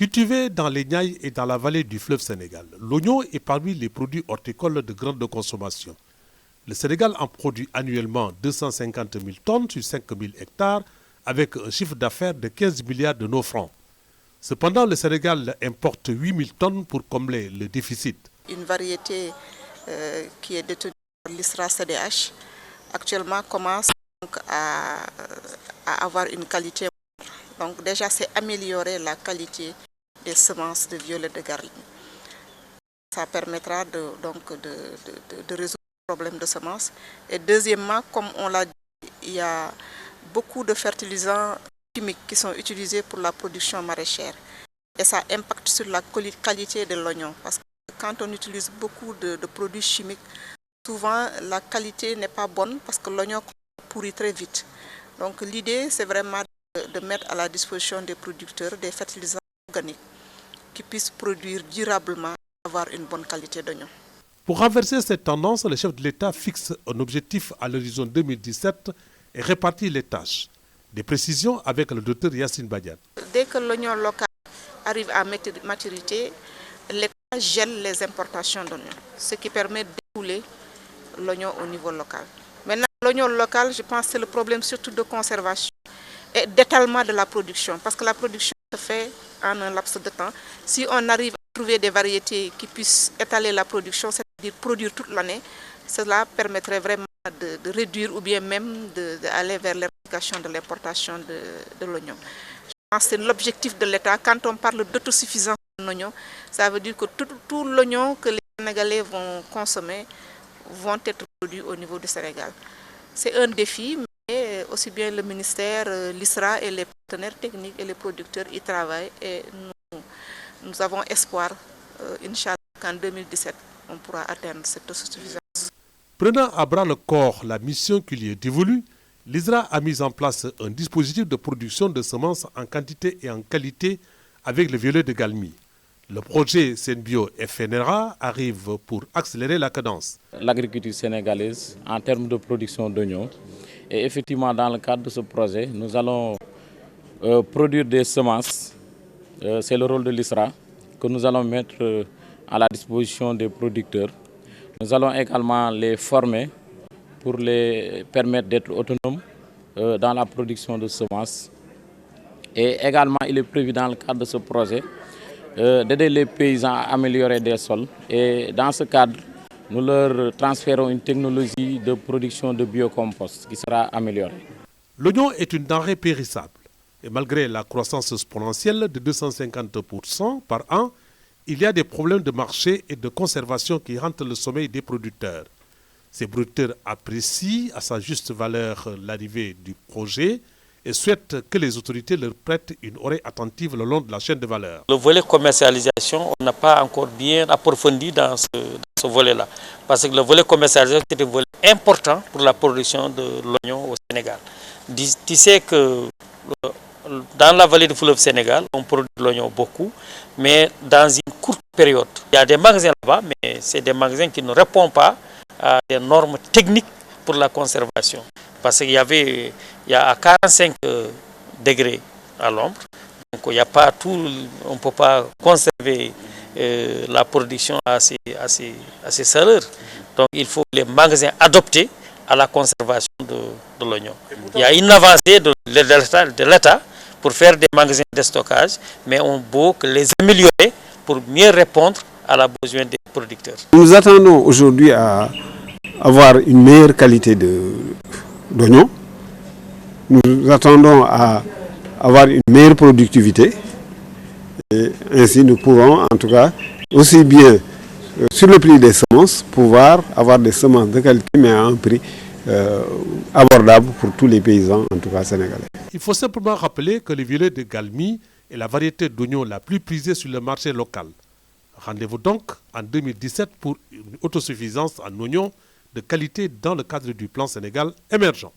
Cultivé dans les Niayes et dans la vallée du fleuve Sénégal, l'oignon est parmi les produits horticoles de grande consommation. Le Sénégal en produit annuellement 250 000 tonnes sur 5 000 hectares avec un chiffre d'affaires de 15 milliards de nos francs. Cependant, le Sénégal importe 8 000 tonnes pour combler le déficit. Une variété qui est détenue par l'ISRA CDH actuellement commence donc à avoir une qualité. Donc déjà, c'est améliorer la qualité des semences de violet de Garligne. Ça permettra de résoudre le problème de semences. Et deuxièmement, comme on l'a dit, il y a beaucoup de fertilisants chimiques qui sont utilisés pour la production maraîchère. Et ça impacte sur la qualité de l'oignon. Parce que quand on utilise beaucoup de produits chimiques, souvent la qualité n'est pas bonne parce que l'oignon pourrit très vite. Donc l'idée, c'est vraiment de mettre à la disposition des producteurs des fertilisants organiques qui puissent produire durablement et avoir une bonne qualité d'oignon. Pour renverser cette tendance, le chef de l'État fixe un objectif à l'horizon 2017 et répartit les tâches. Des précisions avec le docteur Yacine Badiane. Dès que l'oignon local arrive à maturité, l'État gèle les importations d'oignons, ce qui permet d'écouler l'oignon au niveau local. Maintenant, l'oignon local, je pense que c'est le problème surtout de conservation et d'étalement de la production, parce que la production se fait en un laps de temps. Si on arrive à trouver des variétés qui puissent étaler la production, c'est-à-dire produire toute l'année, cela permettrait vraiment de réduire ou bien même d'aller vers l'éradication de l'importation de l'oignon. Je pense que c'est l'objectif de l'État. Quand on parle d'autosuffisance en oignon, ça veut dire que tout l'oignon que les Sénégalais vont consommer vont être produits au niveau du Sénégal. C'est un défi, mais aussi bien le ministère, l'ISRA et les partenaires techniques et les producteurs y travaillent et nous avons espoir, Inch'Allah, qu'en 2017, on pourra atteindre cette autosuffisance. Prenant à bras le corps la mission qui lui est dévolue, l'ISRA a mis en place un dispositif de production de semences en quantité et en qualité avec le violet de Galmi. Le projet Senbio FNRA arrive pour accélérer la cadence. L'agriculture sénégalaise en termes de production d'oignons. Et effectivement, dans le cadre de ce projet, nous allons produire des semences. C'est le rôle de l'ISRA que nous allons mettre à la disposition des producteurs. Nous allons également les former pour les permettre d'être autonomes dans la production de semences. Et également, il est prévu dans le cadre de ce projet d'aider les paysans à améliorer des sols. Et dans ce cadre, nous leur transférons une technologie de production de biocompost qui sera améliorée. L'oignon est une denrée périssable. Et malgré la croissance exponentielle de 250% par an, il y a des problèmes de marché et de conservation qui hantent le sommeil des producteurs. Ces producteurs apprécient à sa juste valeur l'arrivée du projet et souhaitent que les autorités leur prêtent une oreille attentive le long de la chaîne de valeur. Le volet commercialisation, on n'a pas encore bien approfondi dans ce volet-là. Parce que le volet commercialisation, c'est un volet important pour la production de l'oignon au Sénégal. Tu sais que dans la vallée du fleuve Sénégal, on produit de l'oignon beaucoup, mais dans une courte période. Il y a des magasins là-bas, mais c'est des magasins qui ne répondent pas à des normes techniques pour la conservation. Parce qu'il y a à 45 degrés à l'ombre, donc il n'y a pas tout, on ne peut pas conserver la production à ces chaleurs. Donc il faut les magasins adoptés à la conservation de l'oignon. Il y a une avancée de l'État pour faire des magasins de stockage, mais on peut les améliorer pour mieux répondre à la besoin des producteurs. Nous attendons aujourd'hui à avoir une meilleure qualité d'oignon. Nous attendons à avoir une meilleure productivité. Et ainsi, nous pourrons, en tout cas, aussi bien sur le prix des semences, pouvoir avoir des semences de qualité, mais à un prix abordable pour tous les paysans, en tout cas sénégalais. Il faut simplement rappeler que le violet de Galmi est la variété d'oignon la plus prisée sur le marché local. Rendez-vous donc en 2017 pour une autosuffisance en oignons de qualité dans le cadre du plan Sénégal émergent.